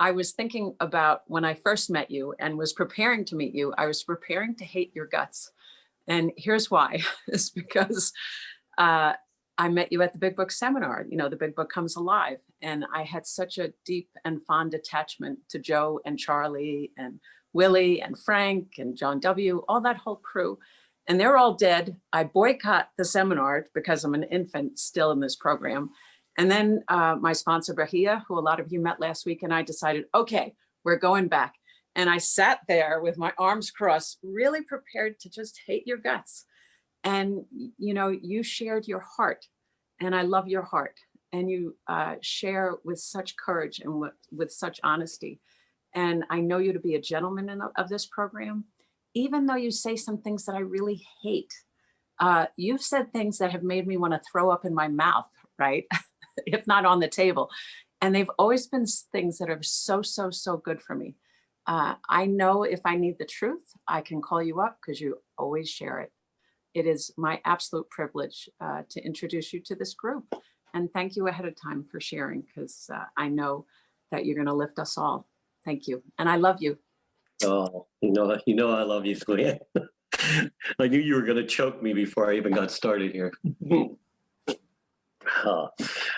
I was thinking about when I first met you and was preparing to meet you, I was preparing to hate your guts. And here's why. It's because uh, I met you at the Big Book seminar. You know, the Big Book comes alive. And I had such a deep and fond attachment to Joe and Charlie and Willie and Frank and John W., all that whole crew. And they're all dead. I boycott the seminar because I'm an infant still in this program. And then my sponsor, Bahia, who a lot of you met last week, and I decided, okay, we're going back. And I sat there with my arms crossed, really prepared to just hate your guts. And, you know, you shared your heart, and I love your heart. And you share with such courage and with such honesty. And I know you to be a gentleman of this program, even though you say some things that I really hate. You've said things that have made me want to throw up in my mouth, right? If not on the table. And they've always been things that are so, so, so good for me. I know if I need the truth, I can call you up because you always share it. It is my absolute privilege to introduce you to this group. And thank you ahead of time for sharing, because I know that you're going to lift us all. Thank you. And I love you. Oh, you know I love you, Glenn. I knew you were going to choke me before I even got started here.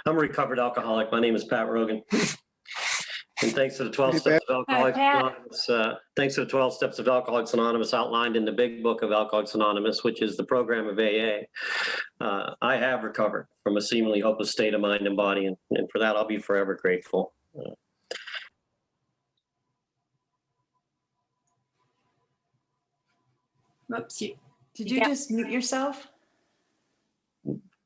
I'm a recovered alcoholic. My name is Pat Rogan. And thanks to the 12 Steps of Alcoholics Anonymous, thanks to the 12 Steps of Alcoholics Anonymous outlined in the Big Book of Alcoholics Anonymous, which is the program of AA, I have recovered from a seemingly hopeless state of mind and body, and for that I'll be forever grateful. Whoops, did you just mute yourself?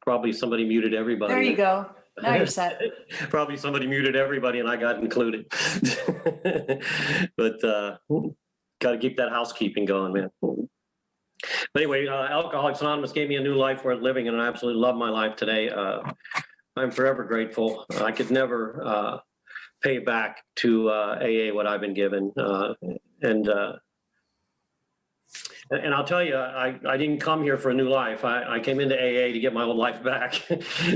Probably somebody muted everybody. There you go. Now you're set. Probably somebody muted everybody and I got included. But got to keep that housekeeping going, man. But anyway, Alcoholics Anonymous gave me a new life worth living, and I absolutely love my life today. I'm forever grateful. I could never pay back to AA what I've been given. And I'll tell you, I didn't come here for a new life. I came into AA to get my old life back.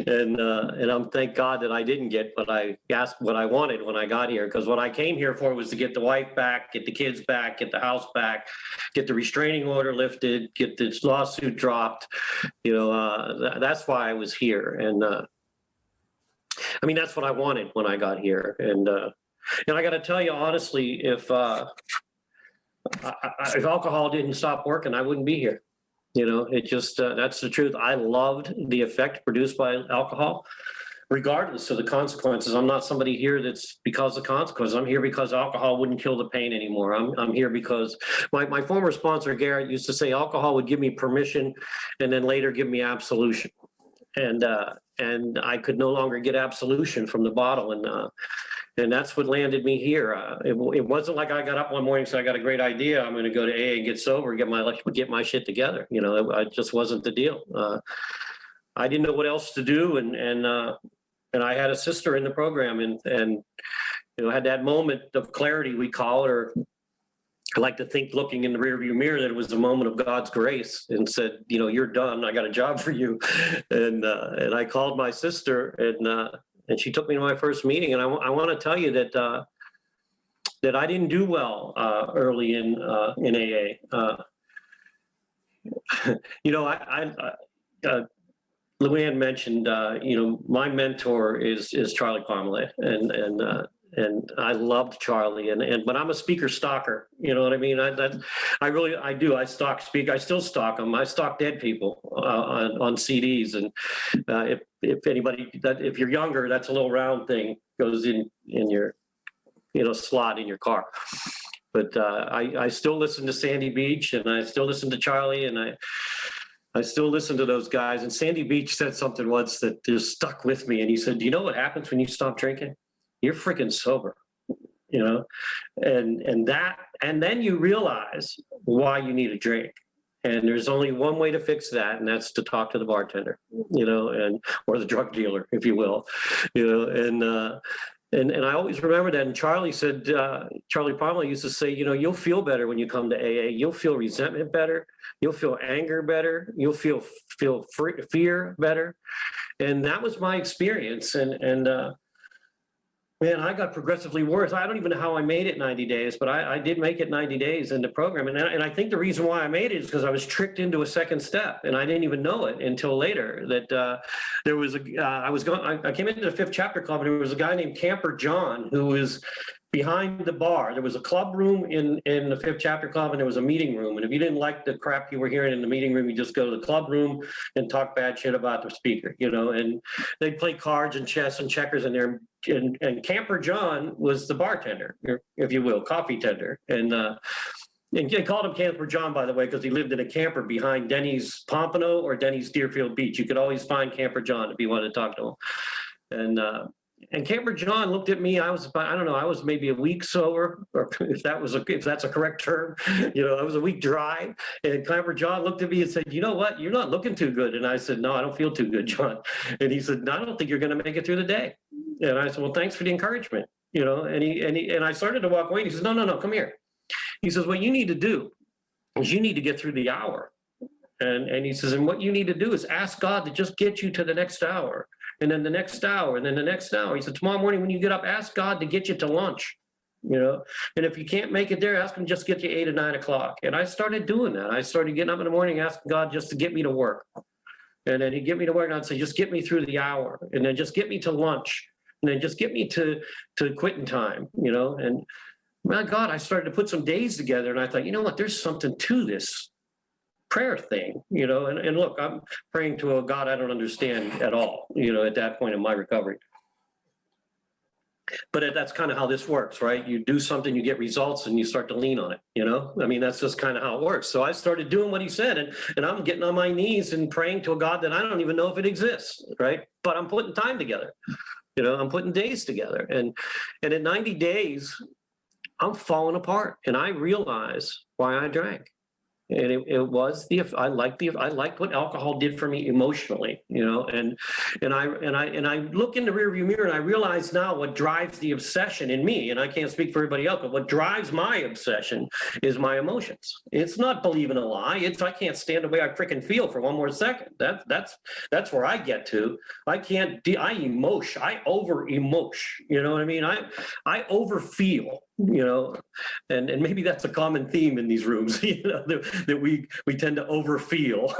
and I'm thank God that I didn't get what I asked, what I wanted when I got here. Because what I came here for was to get the wife back, get the kids back, get the house back, get the restraining order lifted, get this lawsuit dropped. You know, that's why I was here. And I mean, that's what I wanted when I got here. And I got to tell you, honestly, if alcohol didn't stop working, I wouldn't be here. You know, it just, that's the truth. I loved the effect produced by alcohol, regardless of the consequences. I'm not somebody here that's because of consequences. I'm here because alcohol wouldn't kill the pain anymore. I'm here because my former sponsor, Garrett, used to say alcohol would give me permission and then later give me absolution. And I could no longer get absolution from the bottle. And that's what landed me here. It wasn't like I got up one morning and said, I got a great idea. I'm going to go to AA and get sober, get my shit together. You know, it just wasn't the deal. I didn't know what else to do. And I had a sister in the program and, you know, had that moment of clarity, we call it, or I like to think looking in the rearview mirror that it was a moment of God's grace and said, you know, you're done. I got a job for you. And I called my sister and she took me to my first meeting. And I want to tell you that that I didn't do well early in AA. You know, Luann mentioned, you know, my mentor is Charlie Parmalee, and I loved Charlie, but I'm a speaker stalker. You know what I mean? I do. I stalk speakers. I still stalk them. I stalk dead people on CDs. And if you're younger, that's a little round thing goes in your, you know, slot in your car. But I still listen to Sandy Beach, and I still listen to Charlie, and I still listen to those guys. And Sandy Beach said something once that just stuck with me. And he said, "Do you know what happens when you stop drinking? You're freaking sober," you know, and then you realize why you need a drink. And there's only one way to fix that, and that's to talk to the bartender, you know, or the drug dealer, if you will, you know, and I always remember that. And Charlie said, Charlie Parmalee used to say, you know, you'll feel better when you come to AA. You'll feel resentment better. You'll feel anger better. You'll feel fear better. And that was my experience. And Man, I got progressively worse. I don't even know how I made it 90 days, but I did make it 90 days in the program. And I think the reason why I made it is because I was tricked into a second step, and I didn't even know it until later that there was I came into the 5th Chapter Club, and there was a guy named Camper John who was behind the bar. There was a club room in the 5th Chapter Club, and there was a meeting room. And if you didn't like the crap you were hearing in the meeting room, you just go to the club room and talk bad shit about the speaker, and they'd play cards and chess and checkers in there. And Camper John was the bartender, if you will, coffee tender. And they called him Camper John, by the way, because he lived in a camper behind Denny's Pompano or Denny's Deerfield Beach. You could always find Camper John if you wanted to talk to him. And Camper John looked at me. I was maybe a week sober, or if that's a correct term. I was a week dry. And Camper John looked at me and said, "You know what? You're not looking too good." And I said, "No, I don't feel too good, John." And he said, "No, I don't think you're going to make it through the day." And I said, "Well, thanks for the encouragement." And I started to walk away. And he says, No, come here. He says, "What you need to do is you need to get through the hour." And he says, "And what you need to do is ask God to just get you to the next hour. And then the next hour, and then the next hour." He said, "Tomorrow morning when you get up, ask God to get you to lunch, And if you can't make it there, ask him just get you 8 or 9 o'clock." And I started doing that. I started getting up in the morning, asking God just to get me to work. And then he'd get me to work, and I'd say, "Just get me through the hour, and then just get me to lunch, and then just get me to quitting time, And my God, I started to put some days together, and I thought, you know what, there's something to this prayer thing, and look, I'm praying to a God I don't understand at all, at that point in my recovery. But that's kind of how this works, right? You do something, you get results, and you start to lean on it, that's just kind of how it works. So I started doing what he said, and I'm getting on my knees and praying to a God that I don't even know if it exists, right? But I'm putting time together, I'm putting days together. And in 90 days, I'm falling apart, and I realize why I drank. And I liked what alcohol did for me emotionally, and I look in the rearview mirror, and I realize now what drives the obsession in me. And I can't speak for everybody else, but what drives my obsession is my emotions. It's not believing a lie. It's I can't stand the way I freaking feel for one more second. That's where I get to. I can't. I over emotion. You know what I mean? I overfeel. And maybe that's a common theme in these rooms, that we tend to overfeel,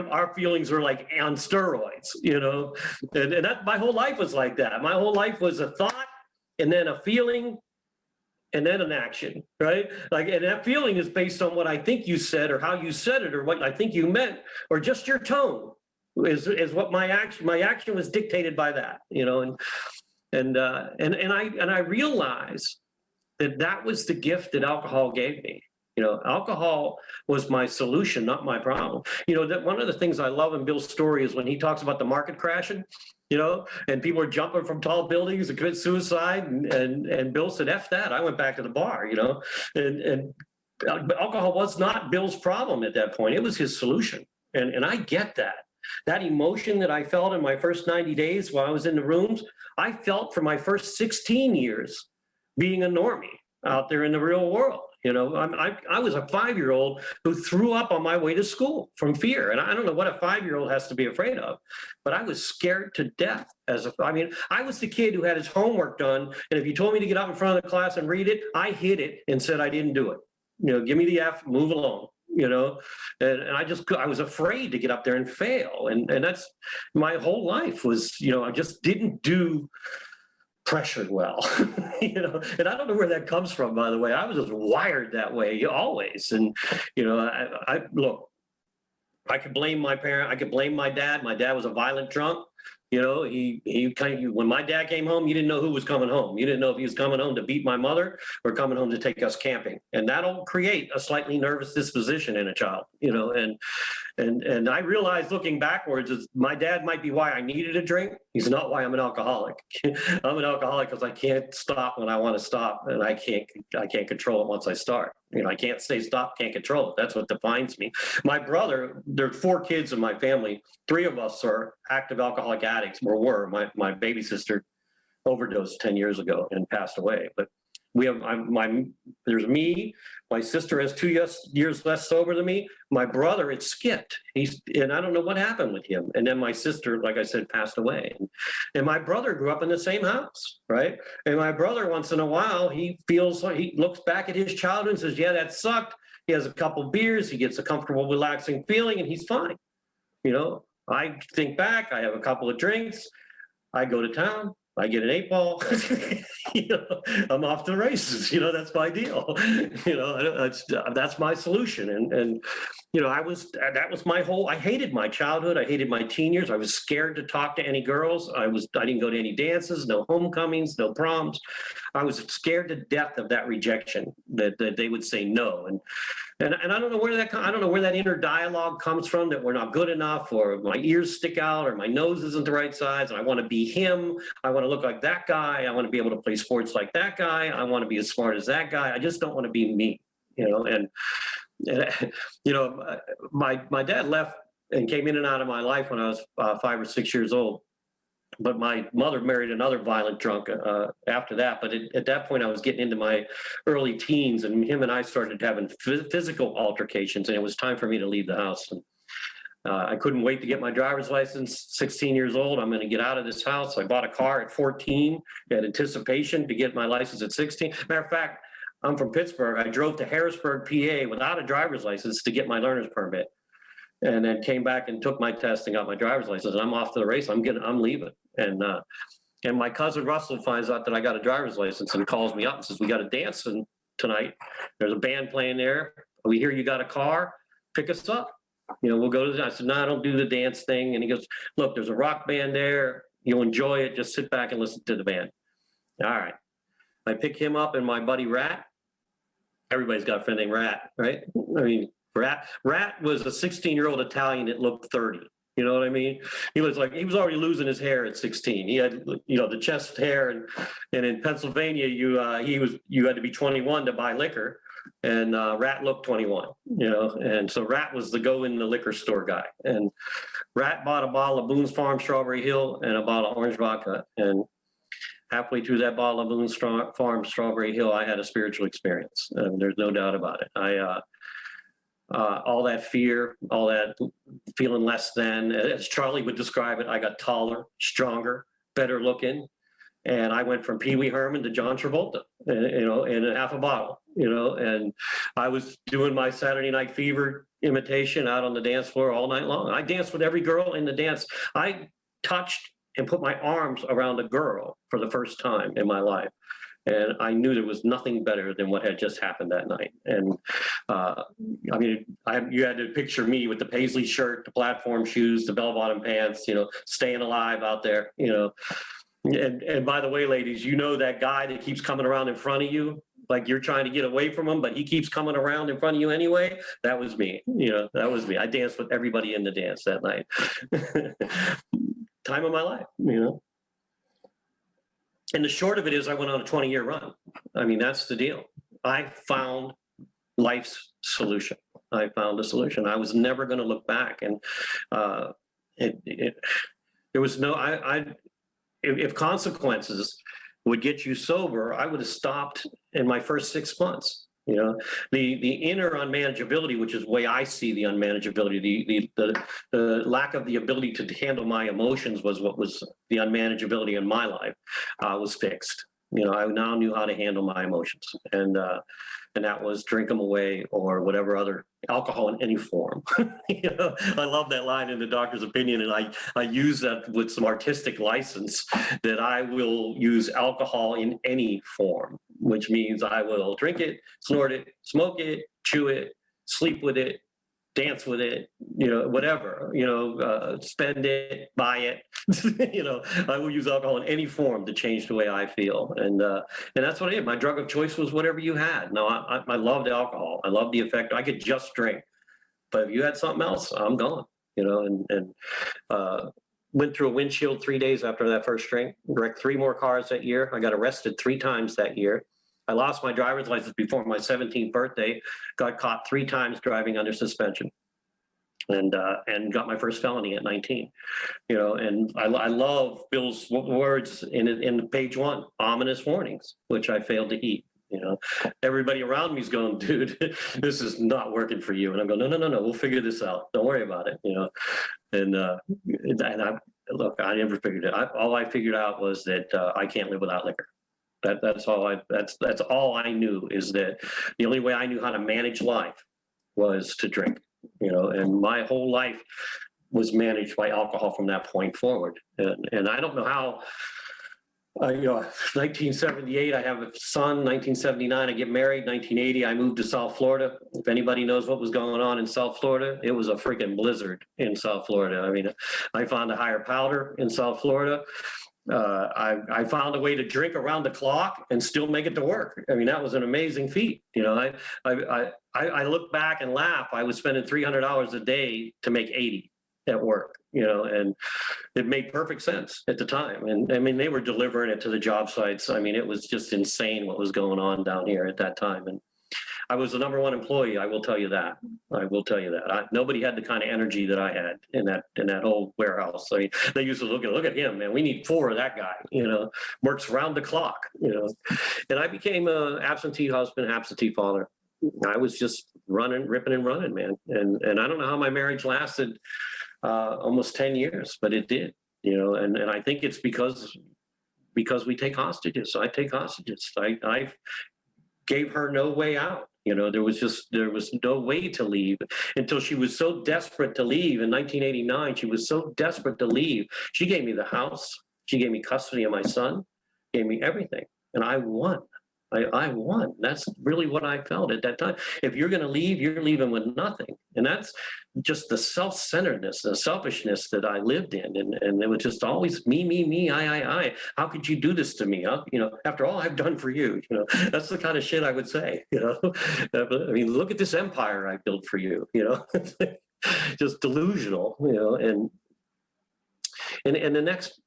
our feelings are like on steroids, and that my whole life was like that. My whole life was a thought and then a feeling and then an action, right? And that feeling is based on what I think you said or how you said it or what I think you meant or just your tone is what my action was dictated by that, And I realized that was the gift that alcohol gave me. Alcohol was my solution, not my problem. That one of the things I love in Bill's story is when he talks about the market crashing, and people are jumping from tall buildings to commit suicide. And Bill said, "F that. I went back to the bar," and alcohol was not Bill's problem at that point. It was his solution. And I get that. That emotion that I felt in my first 90 days while I was in the rooms, I felt for my first 16 years being a normie out there in the real world. I was a 5-year-old who threw up on my way to school from fear. And I don't know what a 5-year-old has to be afraid of, but I was scared to death. I was the kid who had his homework done. And if you told me to get up in front of the class and read it, I hid it and said I didn't do it. Give me the F, move along. And I was afraid to get up there and fail. And that's my whole life was, I just didn't do pressured well, and I don't know where that comes from, by the way. I was just wired that way always. And, I look, I could blame my parent. I could blame my dad. My dad was a violent drunk. He kind of, when my dad came home, you didn't know who was coming home. You didn't know if he was coming home to beat my mother or coming home to take us camping. And that'll create a slightly nervous disposition in a child, and I realized looking backwards is my dad might be why I needed a drink. He's not why I'm an alcoholic. I'm an alcoholic because I can't stop when I want to stop, and I can't control it once I start. I can't stay stopped, can't control it. That's what defines me. My brother, there are 4 kids in my family. 3 of us are active alcoholic addicts, or were. My baby sister overdosed 10 years ago and passed away. But We have there's me. My sister has 2 years less sober than me. My brother, it skipped. And I don't know what happened with him. And then my sister, like I said, passed away. And my brother grew up in the same house, right? And my brother, once in a while, he feels like he looks back at his childhood and says, "Yeah, that sucked." He has a couple beers, he gets a comfortable, relaxing feeling, and he's fine. You know, I think back, I have a couple of drinks, I go to town, I get an 8-ball, I'm off to the races. That's my deal. That's my solution. And that was my whole. I hated my childhood. I hated my teen years. I was scared to talk to any girls. I didn't go to any dances, no homecomings, no proms. I was scared to death of that rejection, that they would say no. And I don't know where that inner dialogue comes from, that we're not good enough, or my ears stick out, or my nose isn't the right size, and I want to be him. I want to look like that guy. I want to be able to play sports like that guy. I want to be as smart as that guy. I just don't want to be me, my dad left and came in and out of my life when I was 5 or 6 years old. But my mother married another violent drunk after that. But at that point, I was getting into my early teens, and him and I started having physical altercations, and it was time for me to leave the house. And I couldn't wait to get my driver's license. 16 years old, I'm going to get out of this house. I bought a car at 14, had anticipation to get my license at 16. Matter of fact, I'm from Pittsburgh. I drove to Harrisburg, PA, without a driver's license to get my learner's permit. And then came back and took my test and got my driver's license. And I'm off to the race. I'm leaving. And my cousin Russell finds out that I got a driver's license and calls me up and says, "We got a dance tonight. There's a band playing there. We hear you got a car. Pick us up. We'll go to the." I said, "No, I don't do the dance thing." And he goes, "Look, there's a rock band there. You'll enjoy it. Just sit back and listen to the band." All right. I pick him up and my buddy Rat. Everybody's got a friend named Rat, right? I mean, Rat was a 16-year-old Italian that looked 30. You know what I mean? He was already losing his hair at 16. He had, the chest hair, and in Pennsylvania, you had to be 21 to buy liquor, and Rat looked 21. And so Rat was the go in the liquor store guy. And Rat bought a bottle of Boone's Farm Strawberry Hill and a bottle of orange vodka. And halfway through that bottle of Boone's Farm Strawberry Hill, I had a spiritual experience, and there's no doubt about it. All that fear, all that feeling less than, as Charlie would describe it, I got taller, stronger, better looking. And I went from Pee Wee Herman to John Travolta, in a half a bottle, and I was doing my Saturday Night Fever imitation out on the dance floor all night long. I danced with every girl in the dance. I touched and put my arms around a girl for the first time in my life. And I knew there was nothing better than what had just happened that night. And you had to picture me with the paisley shirt, the platform shoes, the bell-bottom pants, staying alive out there, And by the way, ladies, that guy that keeps coming around in front of you, like you're trying to get away from him, but he keeps coming around in front of you anyway. That was me. That was me. I danced with everybody in the dance that night. Time of my life, And the short of it is I went on a 20-year run. I mean, that's the deal. I found life's solution. I found a solution. I was never going to look back. And there was if consequences would get you sober, I would have stopped in my first 6 months. The inner unmanageability, which is the way I see the unmanageability, the lack of the ability to handle my emotions was what was the unmanageability in my life, was fixed. I now knew how to handle my emotions, and that was drink them away or whatever other alcohol in any form. I love that line in The Doctor's Opinion, and I use that with some artistic license, that I will use alcohol in any form, which means I will drink it, snort it, smoke it, chew it, sleep with it, dance with it, whatever, spend it, buy it. I will use alcohol in any form to change the way I feel. And that's what I did. My drug of choice was whatever you had. No, I loved alcohol. I loved the effect. I could just drink. But if you had something else, I'm gone, and went through a windshield 3 days after that first drink, wrecked 3 more cars that year. I got arrested 3 times that year. I lost my driver's license before my 17th birthday, got caught 3 times driving under suspension, and got my first felony at 19. And I love Bill's words in page 1, ominous warnings, which I failed to heed. You know, everybody around me's going, dude, this is not working for you. And I'm going, no, we'll figure this out. Don't worry about it. You know, and look, I never figured it. All I figured out was that I can't live without liquor. That's all I knew, is that the only way I knew how to manage life was to drink. You know, and my whole life was managed by alcohol from that point forward. And I don't know how. 1978, I have a son. 1979, I get married. 1980, I moved to South Florida. If anybody knows what was going on in South Florida, it was a freaking blizzard in South Florida. I mean, I found a higher powder in South Florida. I found a way to drink around the clock and still make it to work. I mean, that was an amazing feat. You know, I look back and laugh. I was spending $300 a day to make 80 at work, you know, and it made perfect sense at the time. And I mean, they were delivering it to the job sites. I mean, it was just insane what was going on down here at that time. And I was the number one employee. I will tell you that. I will tell you that. Nobody had the kind of energy that I had in that whole warehouse. I mean, they used to look at him, man. We need 4 of that guy. You know, works round the clock. You know, and I became a absentee husband, absentee father. I was just ripping and running, man. And I don't know how my marriage lasted almost 10 years, but it did. You know, and I think it's because we take hostages. I take hostages. I gave her no way out. You know, there was no way to leave until she was so desperate to leave in 1989. She was so desperate to leave. She gave me the house. She gave me custody of my son, gave me everything. And I won. I won. That's really what I felt at that time. If you're going to leave, you're leaving with nothing. And that's just the self-centeredness, the selfishness that I lived in. And it was just always me, I. How could you do this to me? You know, after all I've done for you, you know, that's the kind of shit I would say, you know. I mean, look at this empire I built for you, you know, just delusional, you know, and the next,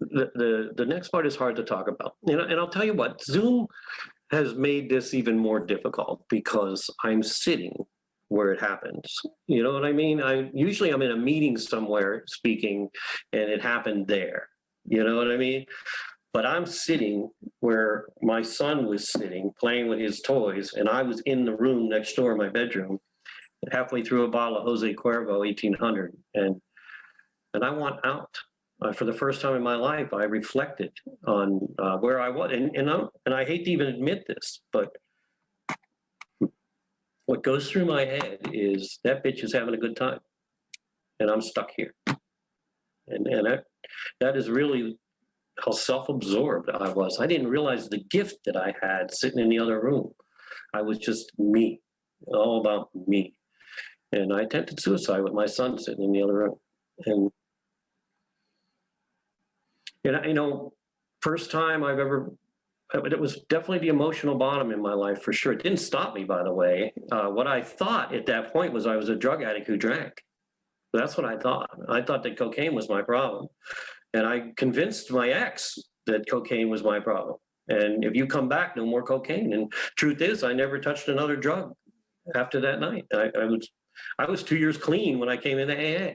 the next part is hard to talk about. And I'll tell you what, Zoom has made this even more difficult because I'm sitting where it happens. You know what I mean? Usually I'm in a meeting somewhere speaking and it happened there. You know what I mean? But I'm sitting where my son was sitting playing with his toys, and I was in the room next door in my bedroom, halfway through a bottle of Jose Cuervo 1800, and I want out. For the first time in my life, I reflected on where I was, and I hate to even admit this, but what goes through my head is that bitch is having a good time, and I'm stuck here, and that is really how self-absorbed I was. I didn't realize the gift that I had sitting in the other room. I was just me, all about me, and I attempted suicide with my son sitting in the other room, and you know, first time I've ever, it was definitely the emotional bottom in my life for sure. It didn't stop me, by the way. What I thought at that point was I was a drug addict who drank. That's what I thought. I thought that cocaine was my problem. And I convinced my ex that cocaine was my problem. And if you come back, no more cocaine. And truth is, I never touched another drug after that night. I was 2 years clean when I came into AA.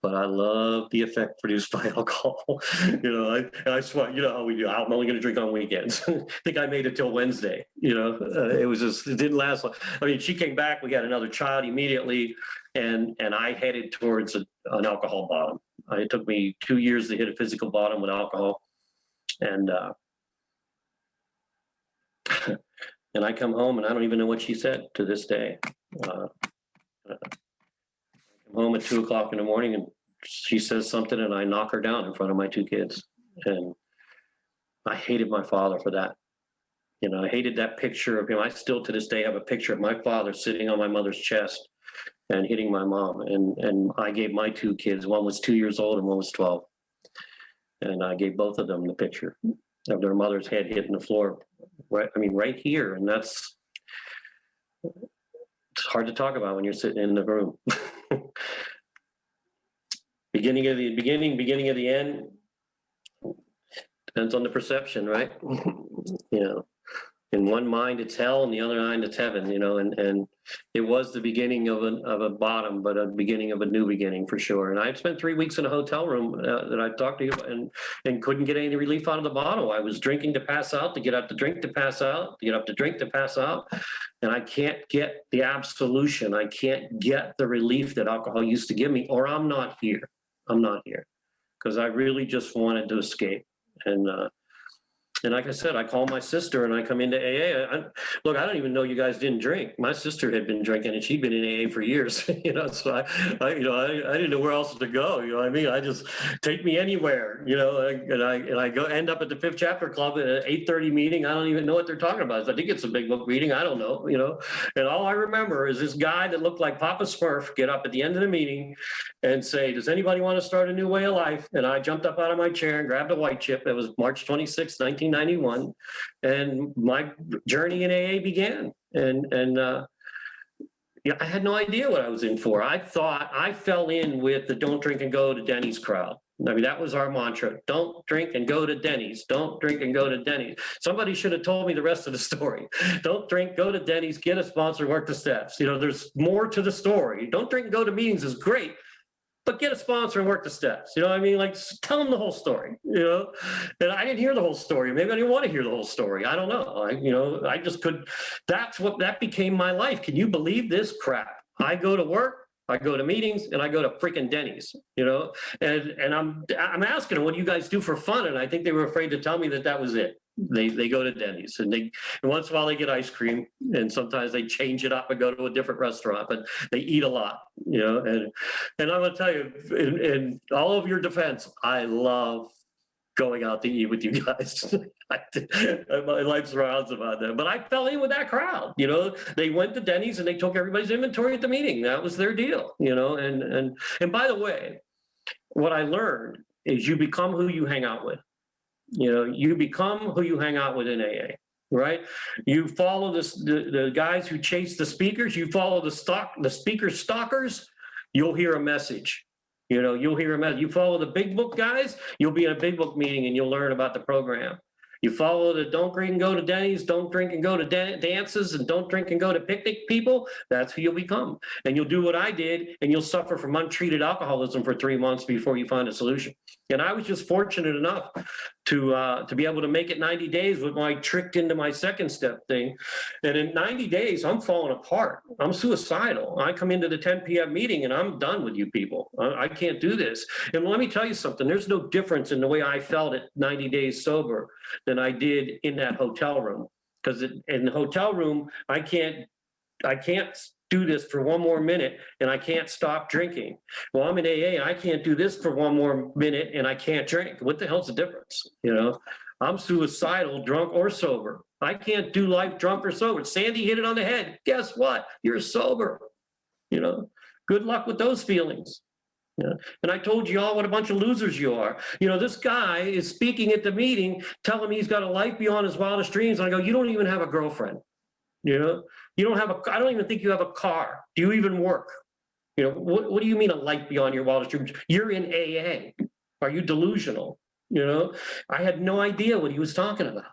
But I love the effect produced by alcohol. You know, I swear, you know how we do. I'm only going to drink on weekends. I think I made it till Wednesday. You know, it didn't last long. I mean, she came back. We got another child immediately, and I headed towards an alcohol bottom. It took me 2 years to hit a physical bottom with alcohol, and and I come home and I don't even know what she said to this day. Home at 2 o'clock in the morning, and she says something and I knock her down in front of my 2 kids. And I hated my father for that. You know, I hated that picture of him. I still to this day have a picture of my father sitting on my mother's chest and hitting my mom. And I gave my 2 kids, one was 2 years old and one was 12. And I gave both of them the picture of their mother's head hitting the floor. Right here. And it's hard to talk about when you're sitting in the room. Beginning of the beginning, beginning of the end. Depends on the perception, right? You know, In one mind it's hell, and the other mind it's heaven, you know, and it was the beginning of a bottom, but a beginning of a new beginning for sure. And I spent 3 weeks in a hotel room that I talked to you about, and couldn't get any relief out of the bottle. I was drinking to pass out, to get up to drink to pass out, to get up to drink to pass out. And I can't get the absolution. I can't get the relief that alcohol used to give me, or I'm not here. I'm not here because I really just wanted to escape. And like I said, I call my sister and I come into AA. Look, I don't even know you guys didn't drink. My sister had been drinking and she'd been in AA for years, you know, so I didn't know where else to go. You know what I mean? I just take me anywhere, you know, and I go end up at the Fifth Chapter Club at an 8:30 meeting. I don't even know what they're talking about. I think it's a big book reading. I don't know, you know, and all I remember is this guy that looked like Papa Smurf get up at the end of the meeting and say, does anybody want to start a new way of life? And I jumped up out of my chair and grabbed a white chip. It was March 26, 1991. And my journey in AA began. Yeah, I had no idea what I was in for. I thought I fell in with the don't drink and go to Denny's crowd. I mean, that was our mantra. Don't drink and go to Denny's. Don't drink and go to Denny's. Somebody should have told me the rest of the story. Don't drink, go to Denny's, get a sponsor, work the steps. You know, there's more to the story. Don't drink and go to meetings is great, but get a sponsor and work the steps. You know what I mean? Like, tell them the whole story, you know? And I didn't hear the whole story. Maybe I didn't want to hear the whole story. I don't know. I just could. That became my life. Can you believe this crap? I go to work, I go to meetings, and I go to freaking Denny's, you know? And I'm asking them, what do you guys do for fun? And I think they were afraid to tell me that was it. They go to Denny's and once in a while they get ice cream, and sometimes they change it up and go to a different restaurant, but they eat a lot, you know. And I'm gonna tell you, in all of your defense, I love going out to eat with you guys. My life surrounds about that. But I fell in with that crowd, you know. They went to Denny's and they took everybody's inventory at the meeting. That was their deal, you know. And by the way, what I learned is you become who you hang out with. You know, you become who you hang out with in AA, right? You follow the guys who chase the speakers. You follow the speaker stalkers. You'll hear a message. You know, you'll hear a message. You follow the big book guys. You'll be in a big book meeting and you'll learn about the program. You follow the don't drink and go to Denny's, don't drink and go to dances, and don't drink and go to picnic people. That's who you'll become. And you'll do what I did, and you'll suffer from untreated alcoholism for 3 months before you find a solution. And I was just fortunate enough to be able to make it 90 days with my tricked into my second step thing. And in 90 days, I'm falling apart. I'm suicidal. I come into the 10 p.m. meeting and I'm done with you people. I can't do this. And let me tell you something. There's no difference in the way I felt at 90 days sober than I did in that hotel room. Because in the hotel room, I can't do this for one more minute and I can't stop drinking. Well, I'm in AA and I can't do this for one more minute and I can't drink. What the hell's the difference? You know, I'm suicidal, drunk or sober. I can't do life drunk or sober. Sandy hit it on the head. Guess what? You're sober. You know, good luck with those feelings. Yeah. And I told you all what a bunch of losers you are. You know, this guy is speaking at the meeting, telling me he's got a life beyond his wildest dreams. And I go, you don't even have a girlfriend. You know, you don't have I don't even think you have a car. Do you even work? You know, what do you mean a life beyond your wildest dreams? You're in AA. Are you delusional? You know, I had no idea what he was talking about.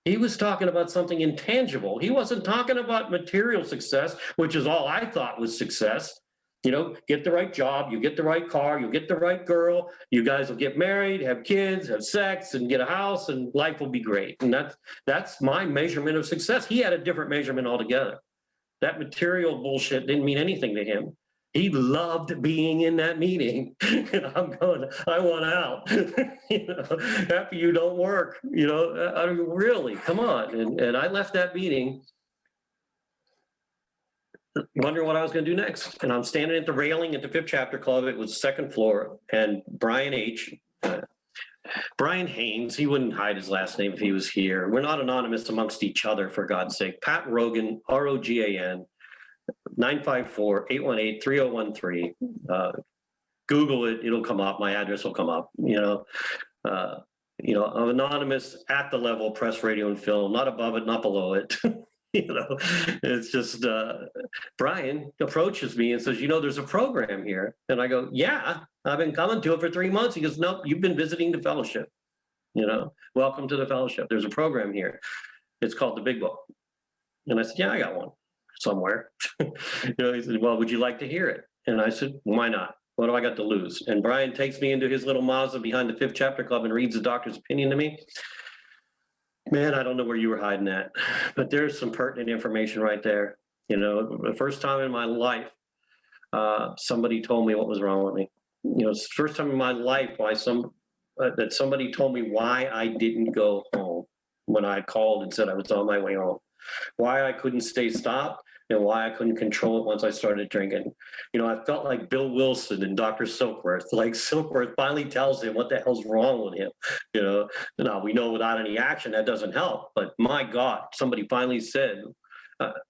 He was talking about something intangible. He wasn't talking about material success, which is all I thought was success. You know, get the right job, you get the right car, you get the right girl, you guys will get married, have kids, have sex, and get a house, and life will be great. And that's my measurement of success. He had a different measurement altogether. That material bullshit didn't mean anything to him. He loved being in that meeting. And I'm going, I want out. You know, after you don't work, you know, I mean, really, come on. And I left that meeting wondering what I was going to do next. And I'm standing at the railing at the Fifth Chapter Club. It was second floor. And Brian Haynes, he wouldn't hide his last name if he was here. We're not anonymous amongst each other, for God's sake. Pat Rogan, Rogan, 954-818-3013. Google it, it'll come up. My address will come up. I'm anonymous at the level, press, radio, and film, not above it, not below it. It's just Brian approaches me and says, there's a program here. And I go, yeah, I've been coming to it for 3 months. He goes, nope, you've been visiting the fellowship. Welcome to the fellowship. There's a program here. It's called the Big Book. And I said, yeah, I got one somewhere. He said, well, would you like to hear it? And I said, why not? What do I got to lose? And Brian takes me into his little Mazda behind the 5th Chapter Club and reads the doctor's opinion to me. Man, I don't know where you were hiding that, but there's some pertinent information right there. The first time in my life, somebody told me what was wrong with me. It's the first time in my life that somebody told me why I didn't go home when I called and said I was on my way home, why I couldn't stay stopped, and why I couldn't control it once I started drinking. I felt like Bill Wilson and Dr. Silkworth. Like Silkworth finally tells him what the hell's wrong with him. Now we know without any action that doesn't help. But my God, somebody finally said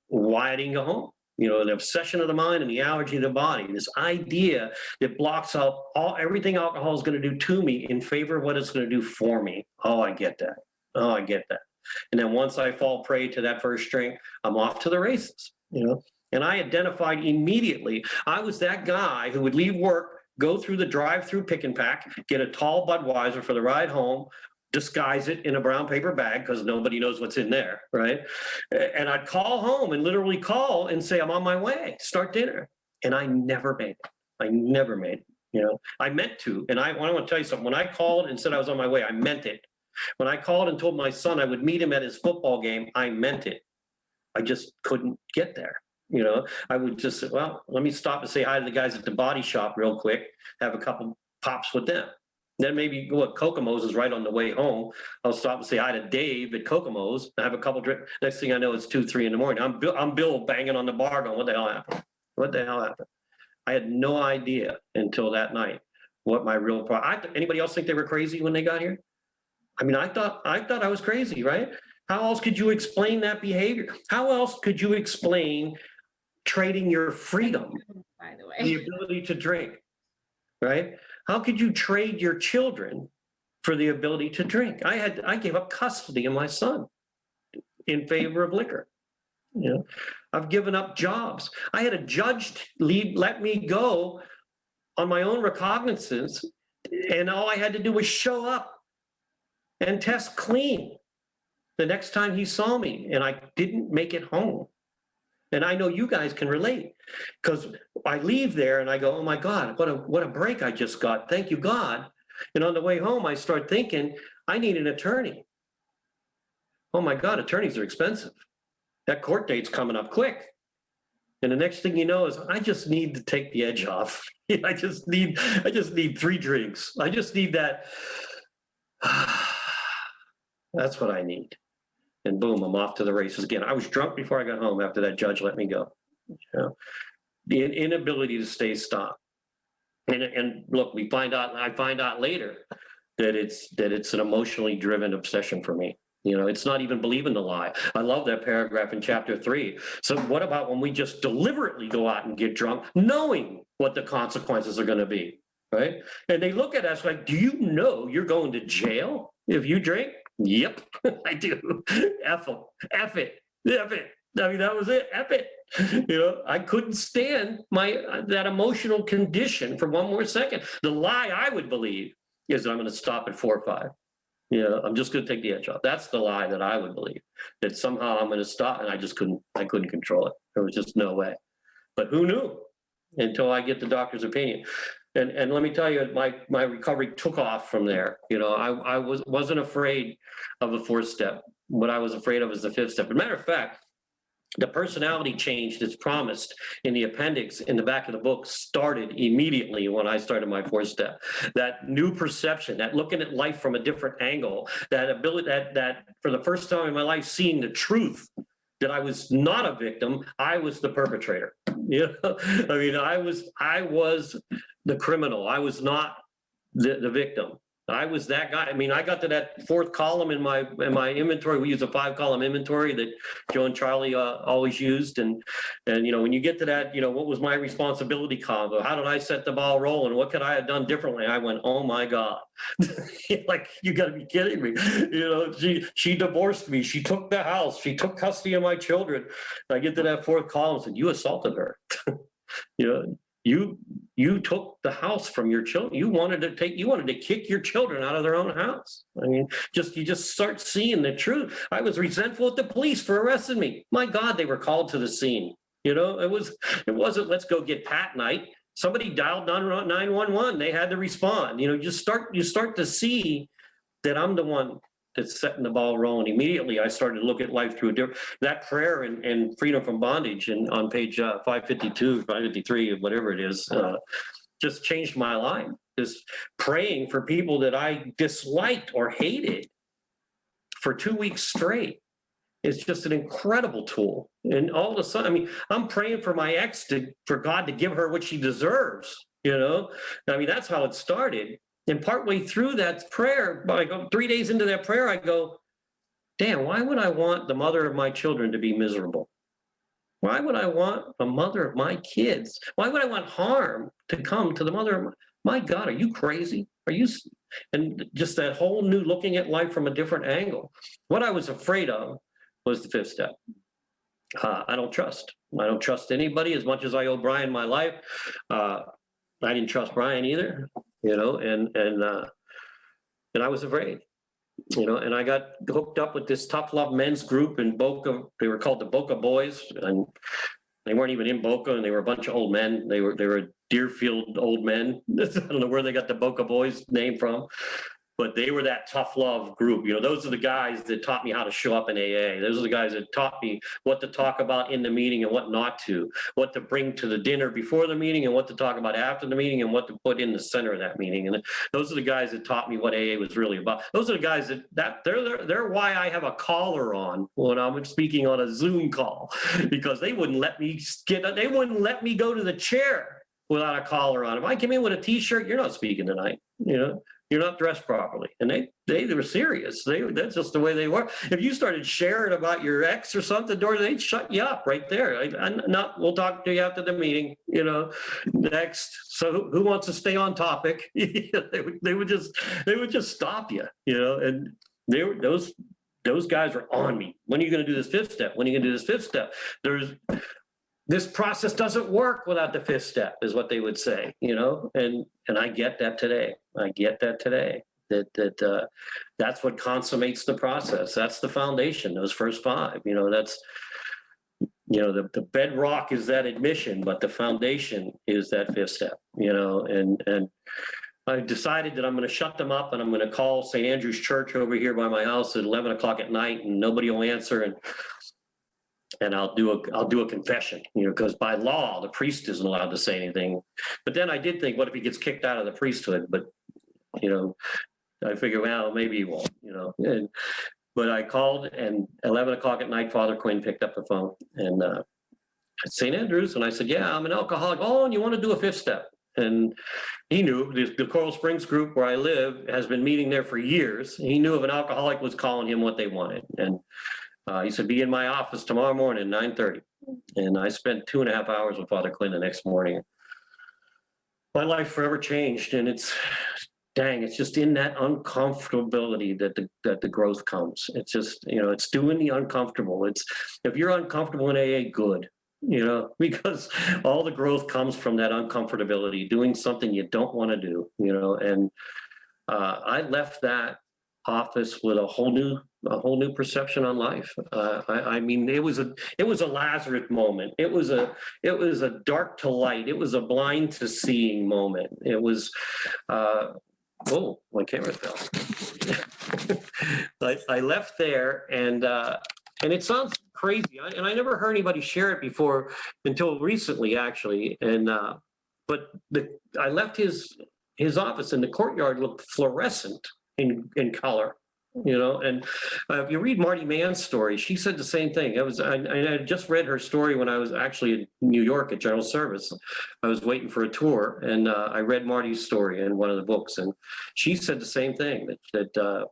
why I didn't go home. The obsession of the mind and the allergy of the body. This idea that blocks out everything alcohol is going to do to me in favor of what it's going to do for me. Oh, I get that. And then once I fall prey to that first drink, I'm off to the races. And I identified immediately, I was that guy who would leave work, go through the drive-through pick and pack, get a tall Budweiser for the ride home, disguise it in a brown paper bag because nobody knows what's in there, right? And I'd call home and literally call and say, I'm on my way, start dinner. And I never made it. I meant to. And I want to tell you something. When I called and said I was on my way, I meant it. When I called and told my son I would meet him at his football game, I meant it. I just couldn't get there. I would just say, well, let me stop and say hi to the guys at the body shop real quick, have a couple pops with them. Then maybe go at Kokomo's is right on the way home. I'll stop and say hi to Dave at Kokomo's and have a couple drinks. Next thing I know, it's 2, 3 in the morning. I'm Bill banging on the bar going, what the hell happened? I had no idea until that night what my real problem. Anybody else think they were crazy when they got here? I thought I was crazy, right? How else could you explain that behavior? How else could you explain trading your freedom, by the the way. ability to drink, right? How could you trade your children for the ability to drink? I gave up custody of my son in favor of liquor. I've given up jobs. I had a judge let me go on my own recognizance, and all I had to do was show up and test clean the next time he saw me, and I didn't make it home. And I know you guys can relate, because I leave there and I go, oh my God, what a break I just got. Thank you, God. And on the way home, I start thinking, I need an attorney. Oh my God, attorneys are expensive. That court date's coming up quick. And the next thing you know is I just need to take the edge off. I just need 3 drinks. I just need that. That's what I need. And boom, I'm off to the races again. I was drunk before I got home after that judge let me go. The inability to stay stopped. And look, I find out later that it's an emotionally driven obsession for me. It's not even believing the lie. I love that paragraph in chapter 3. So what about when we just deliberately go out and get drunk, knowing what the consequences are going to be, right? And they look at us like, do you know you're going to jail if you drink? Yep, I do. F it. That was it. F it. I couldn't stand that emotional condition for one more second. The lie I would believe is that I'm going to stop at 4 or 5. I'm just going to take the edge off. That's the lie that I would believe, that somehow I'm going to stop, and I couldn't control it. There was just no way. But who knew until I get the doctor's opinion. And let me tell you, my recovery took off from there. I wasn't afraid of the 4th step. What I was afraid of is the 5th step. As a matter of fact, the personality change that's promised in the appendix in the back of the book started immediately when I started my 4th step. That new perception, that looking at life from a different angle, that ability, that for the first time in my life, seeing the truth that I was not a victim, I was the perpetrator. I was the criminal. I was not the victim. I was that guy. I got to that 4th column in my inventory. We use a 5-column inventory that Joe and Charlie always used. And when you get to that, what was my responsibility combo? How did I set the ball rolling? What could I have done differently? I went, oh my God. Like, you got to be kidding me. She divorced me. She took the house. She took custody of my children. I get to that 4th column and said, you assaulted her. You you took the house from your children. You wanted to kick your children out of their own house. I mean, you just start seeing the truth. I was resentful at the police for arresting me. My God, they were called to the scene. You know, it wasn't let's go get Pat night. Somebody dialed 911. They had to respond. You know, you start to see that I'm the one that's setting the ball rolling. Immediately, I started to look at life through that prayer and freedom from bondage, and on page 552, 553, whatever it is, just changed my life. Just praying for people that I disliked or hated for 2 weeks straight. It's just an incredible tool. And all of a sudden, I mean, I'm praying for my ex for God to give her what she deserves, you know? I mean, that's how it started. And partway through that prayer, like 3 days into that prayer, I go, damn, why would I want the mother of my children to be miserable? Why would I want the mother of my kids? Why would I want harm to come to the mother of my God, are you crazy? Are you? And just that whole new looking at life from a different angle. What I was afraid of was the fifth step. I don't trust. I don't trust anybody as much as I owe Brian my life. I didn't trust Brian either, you know, and I was afraid, you know, and I got hooked up with this tough love men's group in Boca. They were called the Boca Boys, and they weren't even in Boca, and they were a bunch of old men. They were Deerfield old men. I don't know where they got the Boca Boys name from, but they were that tough love group. You know, those are the guys that taught me how to show up in AA. Those are the guys that taught me what to talk about in the meeting and what not to, what to bring to the dinner before the meeting and what to talk about after the meeting and what to put in the center of that meeting. And those are the guys that taught me what AA was really about. Those are the guys that they're why I have a collar on when I'm speaking on a Zoom call, because they wouldn't let me go to the chair without a collar on. If I came in with a t-shirt, you're not speaking tonight, you know. You're not dressed properly. And they were serious. That's just the way they were. If you started sharing about your ex or something, they'd shut you up right there. We'll talk to you after the meeting, you know, next. So who wants to stay on topic? they would just stop you, you know, and those guys are on me. When are you going to do this fifth step? When are you going to do this fifth step? This process doesn't work without the fifth step, is what they would say, you know, and I get that today. That's what consummates the process. That's the foundation, those first five, you know, that's, you know, the bedrock is that admission, but the foundation is that fifth step, you know, and I decided that I'm going to shut them up and I'm going to call St. Andrew's Church over here by my house at 11 o'clock at night, and nobody will answer. And I'll do a confession, you know, because by law, the priest isn't allowed to say anything. But then I did think, what if he gets kicked out of the priesthood? But, you know, I figured, well, maybe he won't, you know. But I called, and 11 o'clock at night, Father Quinn picked up the phone and at St. Andrews. And I said, yeah, I'm an alcoholic. Oh, and you want to do a fifth step? And he knew the Coral Springs group where I live has been meeting there for years. He knew if an alcoholic was calling him what they wanted. And he said, be in my office tomorrow morning, 9:30. And I spent 2.5 hours with Father Quinn the next morning. My life forever changed. And it's just in that uncomfortability that the growth comes. It's just, you know, it's doing the uncomfortable. If you're uncomfortable in AA, good, you know, because all the growth comes from that uncomfortability, doing something you don't want to do, you know. And I left that office with a whole new perception on life. I mean, it was a Lazarus moment. It was a dark to light. It was a blind to seeing moment. It was, oh, my camera fell. I left there, and it sounds crazy, and I never heard anybody share it before until recently, actually. And but I left his office, and the courtyard looked fluorescent in color, you know. And if you read Marty Mann's story, she said the same thing. I just read her story when I was actually in New York at General Service. I was waiting for a tour, and I read Marty's story in one of the books, and she said the same thing, that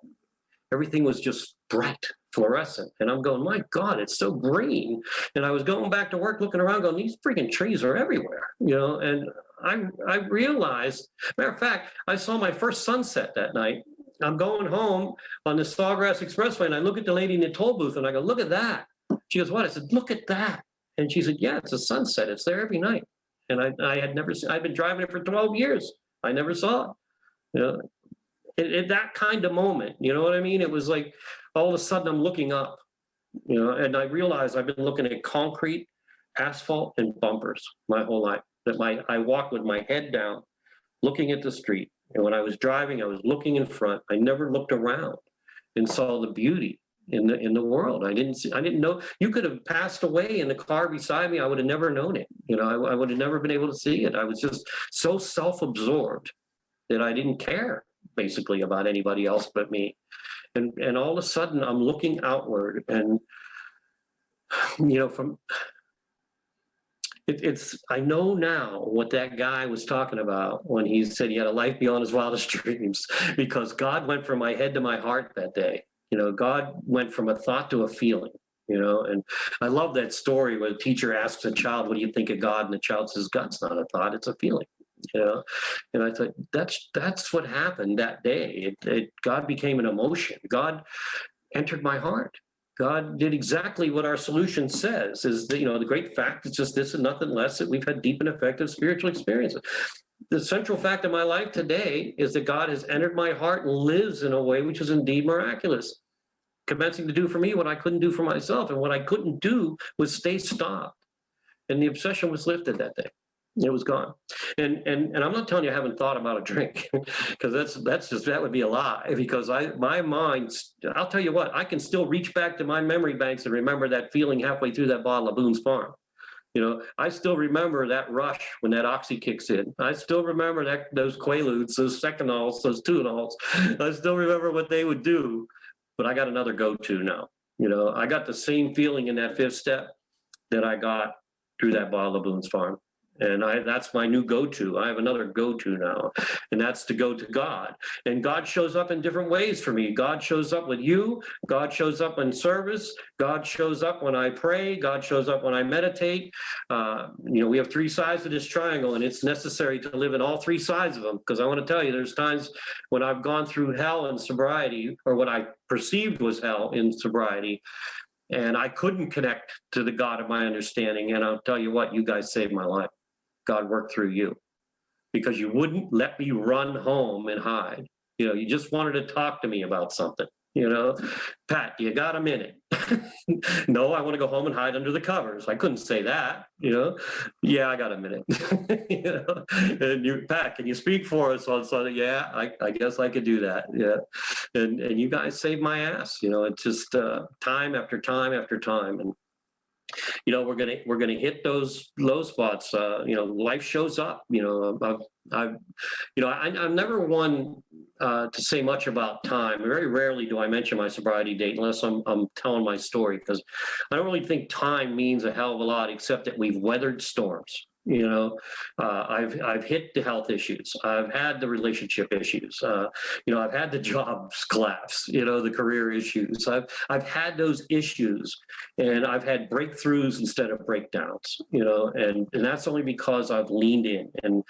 everything was just bright, fluorescent. And I'm going, my God, it's so green. And I was going back to work, looking around, going, these freaking trees are everywhere, you know. And I realized, matter of fact, I saw my first sunset that night. I'm going home on the Sawgrass Expressway, and I look at the lady in the toll booth, and I go, look at that. She goes, what? I said, look at that. And she said, yeah, it's a sunset. It's there every night. And I had never seen, I've been driving it for 12 years. I never saw it. You know, that kind of moment, you know what I mean? It was like all of a sudden I'm looking up, you know, and I realized I've been looking at concrete, asphalt, and bumpers my whole life. I walked with my head down, looking at the street. And when I was driving, I was looking in front. I never looked around and saw the beauty in the world. I didn't know. You could have passed away in the car beside me. I would have never known it. You know, I would have never been able to see it. I was just so self-absorbed that I didn't care basically about anybody else but me. And all of a sudden I'm looking outward, and you know, I know now what that guy was talking about when he said he had a life beyond his wildest dreams, because God went from my head to my heart that day. You know, God went from a thought to a feeling, you know, and I love that story where the teacher asks a child, what do you think of God? And the child says, God's not a thought, it's a feeling, you know? And I thought, that's what happened that day. God became an emotion. God entered my heart. God did exactly what our solution says, is that, you know, the great fact is just this and nothing less, that we've had deep and effective spiritual experiences. The central fact of my life today is that God has entered my heart and lives in a way which is indeed miraculous, commencing to do for me what I couldn't do for myself. And what I couldn't do was stay stopped. And the obsession was lifted that day. It was gone. And I'm not telling you I haven't thought about a drink, because that would be a lie, because my mind, I'll tell you what, I can still reach back to my memory banks and remember that feeling halfway through that bottle of Boone's Farm. You know, I still remember that rush when that oxy kicks in. I still remember those Quaaludes, those Secanols, those Tuanols. I still remember what they would do, but I got another go-to now. You know, I got the same feeling in that fifth step that I got through that bottle of Boone's Farm. And that's my new go-to. I have another go-to now, and that's to go to God. And God shows up in different ways for me. God shows up with you. God shows up in service. God shows up when I pray. God shows up when I meditate. You know, we have three sides of this triangle, and it's necessary to live in all three sides of them. Because I want to tell you, there's times when I've gone through hell in sobriety, or what I perceived was hell in sobriety, and I couldn't connect to the God of my understanding. And I'll tell you what, you guys saved my life. God worked through you, because you wouldn't let me run home and hide. You know, you just wanted to talk to me about something. You know, Pat, you got a minute? No, I want to go home and hide under the covers. I couldn't say that. You know, yeah, I got a minute. You know, and Pat, can you speak for us on Sunday? Yeah, I guess I could do that. Yeah, and you guys saved my ass. You know, it's just time after time after time. And you know, we're gonna hit those low spots. You know, life shows up. You know, I'm never one to say much about time. Very rarely do I mention my sobriety date unless I'm telling my story, because I don't really think time means a hell of a lot, except that we've weathered storms. You know, I've hit the health issues. I've had the relationship issues. You know, I've had the jobs collapse. You know, the career issues. I've had those issues, and I've had breakthroughs instead of breakdowns. You know, and that's only because I've leaned in. And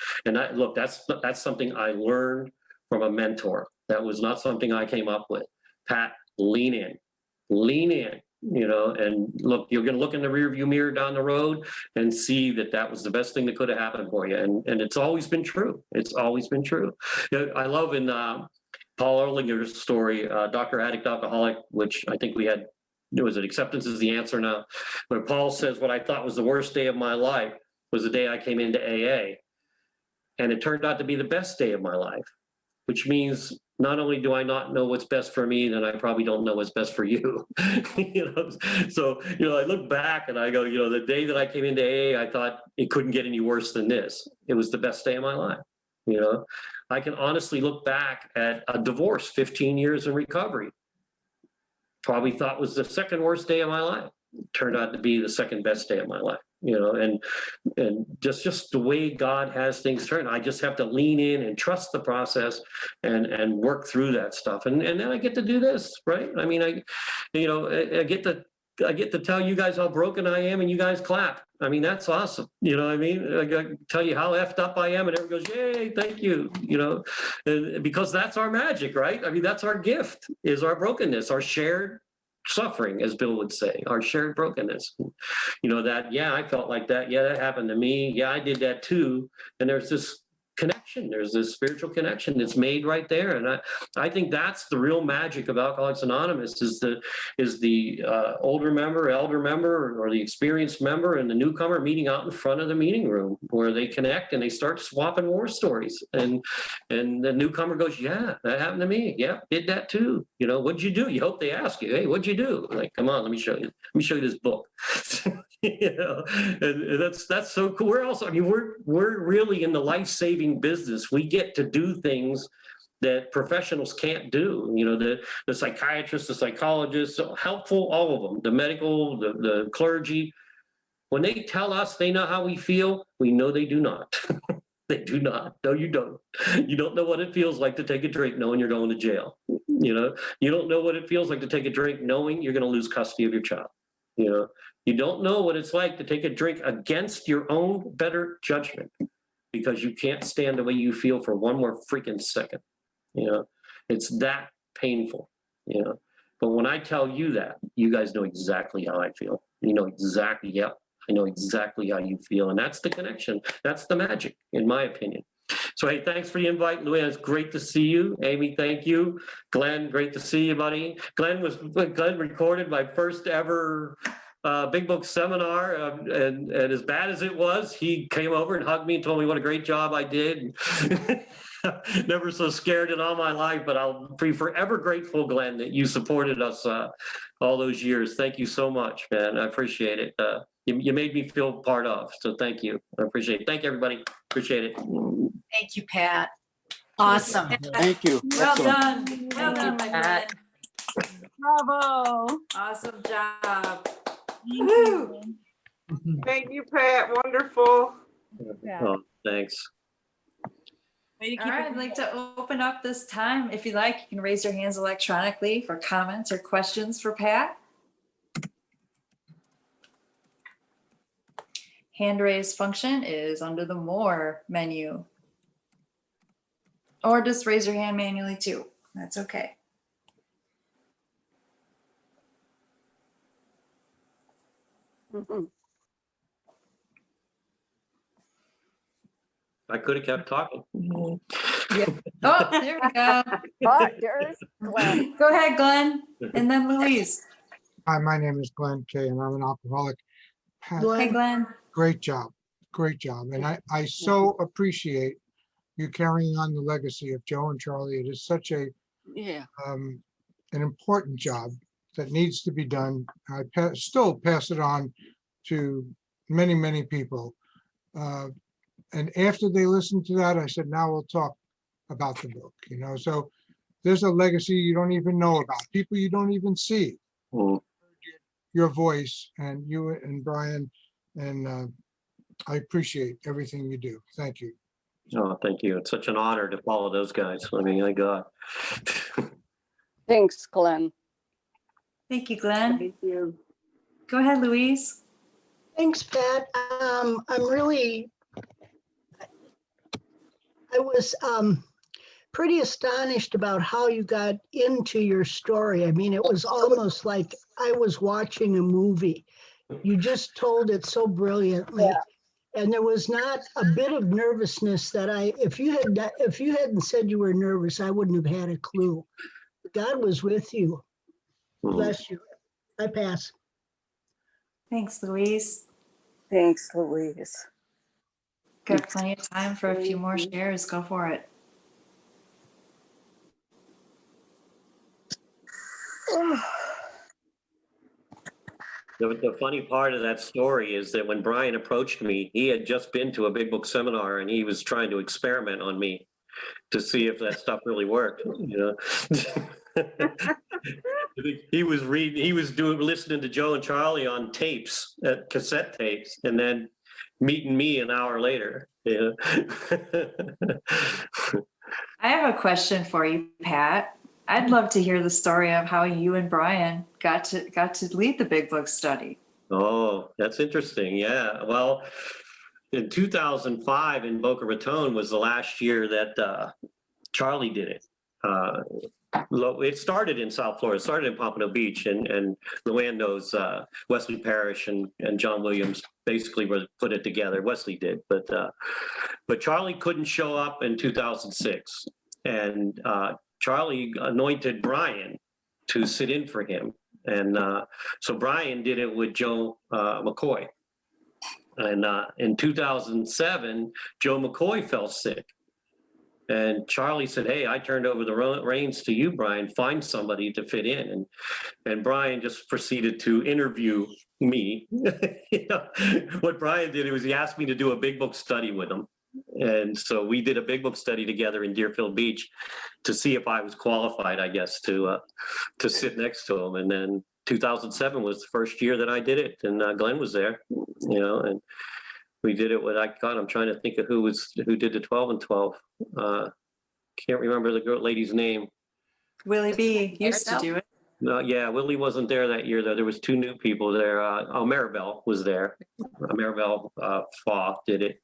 look, that's something I learned from a mentor. That was not something I came up with. Pat, lean in, lean in. You know, and look, you're going to look in the rearview mirror down the road and see that was the best thing that could have happened for you. And it's always been true. It's always been true. You know, I love in Paul Erlinger's story, Dr. Addict Alcoholic, which I think we had, was it Acceptance is the Answer now, where Paul says, what I thought was the worst day of my life was the day I came into AA. And it turned out to be the best day of my life, which means not only do I not know what's best for me, then I probably don't know what's best for you. You know, so, you know, I look back and I go, you know, the day that I came into AA, I thought it couldn't get any worse than this. It was the best day of my life. You know, I can honestly look back at a divorce, 15 years in recovery. Probably thought was the second worst day of my life. Turned out to be the second best day of my life. You know, and just the way God has things turn, I just have to lean in and trust the process and work through that stuff. And then I get to do this, right? I mean, I get to tell you guys how broken I am, and you guys clap. I mean, that's awesome. You know what I mean? I got to tell you how effed up I am, and everyone goes, yay, thank you. You know, and because that's our magic, right? I mean, that's our gift, is our brokenness, our shared suffering, as Bill would say, our shared brokenness. You know, that, yeah, I felt like that. Yeah, that happened to me. Yeah, I did that too. And there's this connection. There's this spiritual connection that's made right there. And I think that's the real magic of Alcoholics Anonymous is the older member, elder member, or the experienced member and the newcomer meeting out in front of the meeting room where they connect and they start swapping war stories. And the newcomer goes, yeah, that happened to me. Yeah, did that too. You know, what'd you do? You hope they ask you, hey, what'd you do? Like, come on, let me show you. Let me show you this book. You know, and that's so cool. We're also, I mean, we're really in the life-saving business. We get to do things that professionals can't do. You know, the psychiatrists, the psychologists, so helpful, all of them, the medical, the clergy. When they tell us they know how we feel, we know they do not. They do not. No, you don't. You don't know what it feels like to take a drink knowing you're going to jail. You know, you don't know what it feels like to take a drink knowing you're going to lose custody of your child. You know, you don't know what it's like to take a drink against your own better judgment because you can't stand the way you feel for one more freaking second. You know, it's that painful, you know. But when I tell you that, you guys know exactly how I feel. You know exactly, yeah, I know exactly how you feel. And that's the connection. That's the magic, in my opinion. So, hey, thanks for the invite, Luann. It's great to see you. Amy, thank you. Glenn, great to see you, buddy. Glenn recorded my first ever Big Book seminar, and as bad as it was, he came over and hugged me and told me what a great job I did. Never so scared in all my life, but I'll be forever grateful, Glenn, that you supported us all those years. Thank you so much, man. I appreciate it. You made me feel part of, so thank you. I appreciate it. Thank you, everybody. Appreciate it. Thank you, Pat. Awesome. Thank you. Well Excellent. done. Well done, my Pat. friend. Bravo. Awesome job. Thank Woo. you. Thank you, Pat. Wonderful. Oh, thanks. Way to All keep right, it I'd like to open up this time. If you'd like, you can raise your hands electronically for comments or questions for Pat. Hand raise function is under the More menu. Or just raise your hand manually too. That's okay. I could have kept talking. Oh, there we go. Oh, there's Glenn. Go ahead, Glenn, and then Louise. Hi, my name is Glenn Kay, and I'm an alcoholic. Pat, Hey, Glenn. great job. Great job. And I so appreciate you carrying on the legacy of Joe and Charlie. It is such a Yeah. an important job that needs to be done. I still pass it on to many, many people. And after they listened to that, I said, now we'll talk about the book, you know. So there's a legacy you don't even know about, people you don't even see. Mm. Your voice and you and Brian, and I appreciate everything you do. Thank you. Oh, thank you. It's such an honor to follow those guys. I mean, my God. Thanks, Glenn. Thank you, Glenn. Thank you. Go ahead, Louise. Thanks, Pat. I was pretty astonished about how you got into your story. I mean, it was almost like I was watching a movie. You just told it so brilliantly. Yeah. And there was not a bit of nervousness that if you hadn't said you were nervous, I wouldn't have had a clue. God was with you. Mm. Bless you. I pass. Thanks, Louise. Thanks, Louise. Got plenty of time for a few more shares. Go for it. The funny part of that story is that when Brian approached me, he had just been to a Big Book seminar and he was trying to experiment on me to see if that stuff really worked, you know. He was listening to Joe and Charlie on tapes, cassette tapes, and then meeting me an hour later. You know? I have a question for you, Pat. I'd love to hear the story of how you and Brian got to lead the Big Book study. Oh, that's interesting. Yeah. Well, in 2005 in Boca Raton was the last year that Charlie did it. It started in South Florida, it started in Pompano Beach, and Luann knows Wesley Parrish and John Williams basically put it together. Wesley did, but Charlie couldn't show up in 2006, and Charlie anointed Brian to sit in for him, and so Brian did it with Joe McCoy, and in 2007, Joe McCoy fell sick. And Charlie said, "Hey, I turned over the reins to you, Brian. Find somebody to fit in." And Brian just proceeded to interview me. You know, what Brian did was he asked me to do a big book study with him. And so we did a big book study together in Deerfield Beach to see if I was qualified, I guess, to sit next to him. And then 2007 was the first year that I did it, and Glenn was there, you know, and we did it with, I'm trying to think of who did the 12 and 12. Can't remember the lady's name. Willie B used to do it. No, yeah, Willie wasn't there that year though. There was two new people there. Maribel was there. Maribel Faw did it.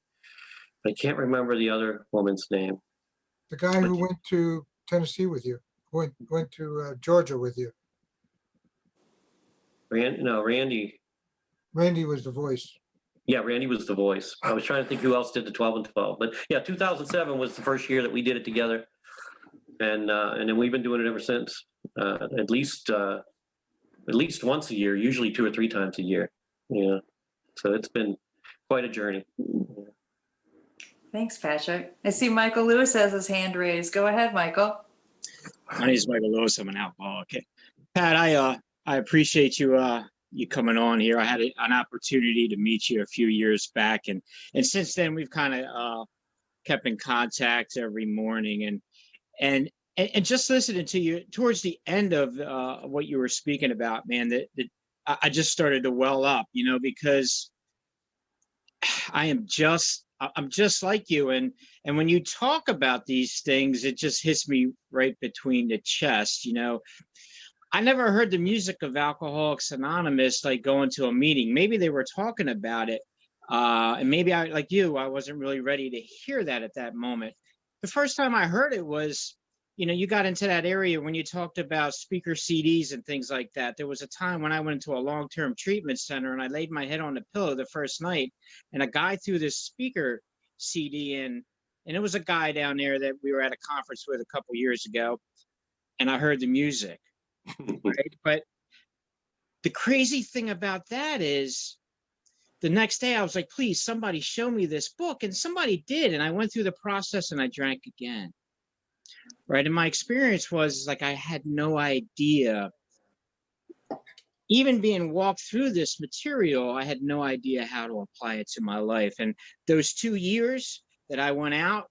I can't remember the other woman's name. The guy who went to Tennessee with you, went to Georgia with you. Randy. Randy was the voice. Yeah, Randy was the voice. I was trying to think who else did the 12 and 12, but yeah, 2007 was the first year that we did it together, and then we've been doing it ever since. At least once a year, usually 2 or 3 times a year. Yeah, so it's been quite a journey. Thanks, Patrick. I see Michael Lewis has his hand raised. Go ahead, Michael. My name is Michael Lewis. I'm an alcoholic. Pat, I appreciate you coming on here. I had an opportunity to meet you a few years back, and since then we've kind of kept in contact every morning. And just listening to you towards the end of what you were speaking about, man, that I just started to well up, you know, because I'm just like you, and when you talk about these things, it just hits me right between the chest, you know. I never heard the music of Alcoholics Anonymous, like going to a meeting. Maybe they were talking about it. And maybe I, like you, I wasn't really ready to hear that at that moment. The first time I heard it was, you know, you got into that area when you talked about speaker CDs and things like that. There was a time when I went into a long-term treatment center and I laid my head on the pillow the first night, and a guy threw this speaker CD in, and it was a guy down there that we were at a conference with a couple years ago, and I heard the music. Right? But the crazy thing about that is the next day I was like, please, somebody show me this book. And somebody did. And I went through the process and I drank again. Right. And my experience was like, I had no idea. Even being walked through this material, I had no idea how to apply it to my life. And those 2 years that I went out,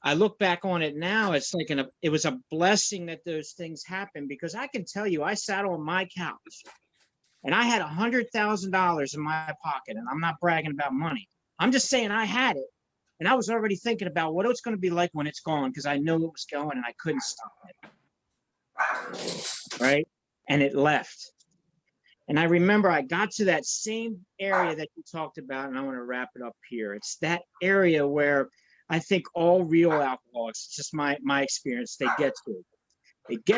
I look back on it now, it's like it was a blessing that those things happened, because I can tell you, I sat on my couch and I had $100,000 in my pocket, and I'm not bragging about money. I'm just saying I had it, and I was already thinking about what it's going to be like when it's gone, because I knew it was going and I couldn't stop it. Right? And it left. And I remember I got to that same area that you talked about, and I want to wrap it up here. It's that area where I think all real alcoholics, it's just my experience, they get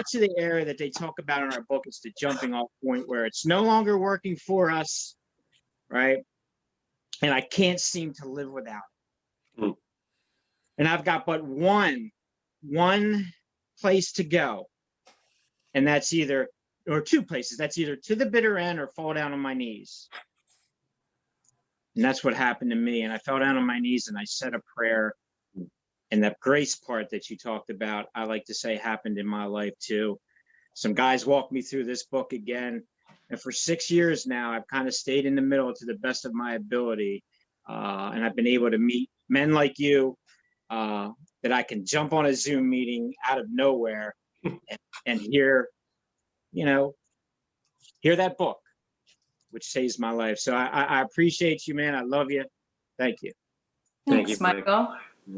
to the area that they talk about in our book. It's the jumping off point where it's no longer working for us, right? And I can't seem to live without it. Mm. And I've got but one place to go. And that's either, or 2 places, that's either to the bitter end or fall down on my knees. And that's what happened to me. And I fell down on my knees and I said a prayer. And that grace part that you talked about, I like to say, happened in my life too. Some guys walked me through this book again. And for 6 years now, I've kind of stayed in the middle to the best of my ability. And I've been able to meet men like you that I can jump on a Zoom meeting out of nowhere and hear, you know, hear that book, which saves my life. So I appreciate you, man. I love you. Thank you. Thank Thanks, you, Mike. Michael.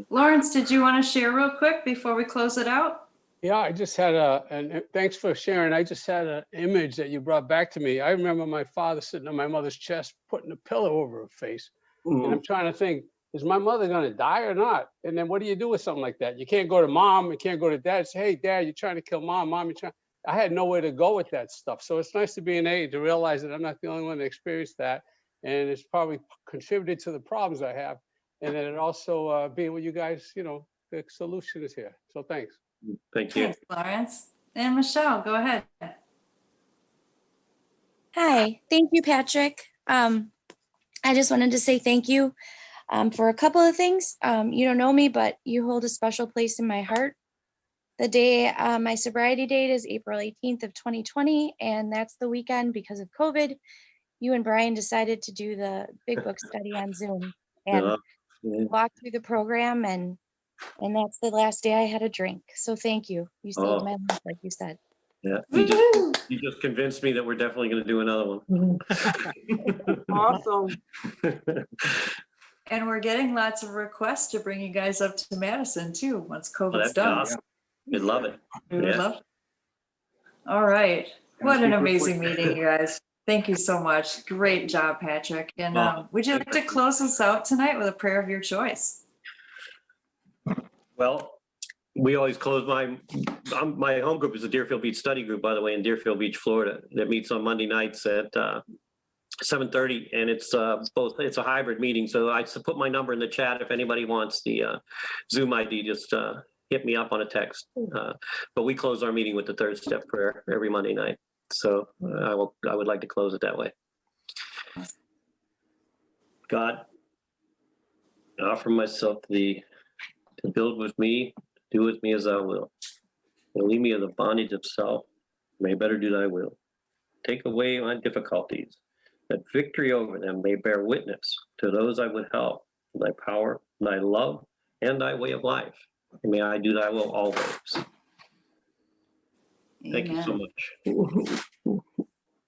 Lawrence, did you want to share real quick before we close it out? Yeah, I just had and thanks for sharing. I just had an image that you brought back to me. I remember my father sitting on my mother's chest, putting a pillow over her face. And I'm trying to think, is my mother gonna die or not? And then what do you do with something like that? You can't go to mom, you can't go to dad, say, hey, dad, you're trying to kill mom, mom, you're trying. I had nowhere to go with that stuff. So it's nice to be an aide to realize that I'm not the only one that experienced that. And it's probably contributed to the problems I have. And then it also being with you guys, you know, the solution is here. So thanks. Thank you. Thanks, Lawrence. And Michelle, go ahead. Hi, thank you, Patrick. I just wanted to say thank you for a couple of things. You don't know me, but you hold a special place in my heart. The day, my sobriety date is April 18th of 2020, and that's the weekend because of COVID. You and Brian decided to do the Big Book study on Zoom and walk through the program, and that's the last day I had a drink. So thank you. You saved my life, like you said. Yeah, Woo-hoo! you just convinced me that we're definitely going to do another one. Awesome. And we're getting lots of requests to bring you guys up to Madison too, once Well, COVID's that'd be done. awesome. We'd love it. We would Yeah. love. All right. What an Super amazing quick. meeting, you guys. Thank you so much. Great job, Patrick. And would you like to close us out tonight with a prayer of your choice? Well, we always close my home group is the Deerfield Beach Study Group, by the way, in Deerfield Beach, Florida, that meets on Monday nights at 7:30, and it's a hybrid meeting. So I put my number in the chat if anybody wants the Zoom ID, just hit me up on a text. But we close our meeting with the third step prayer every Monday night. So I would like to close it that way. God, I offer myself to thee to build with me, do with me as thou wilt. And leave me in the bondage of self. May better do thy will. Take away my difficulties, that victory over them may bear witness to those I would help, thy power, thy love, and thy way of life. And may I do thy will always. Thank you so Amen. much.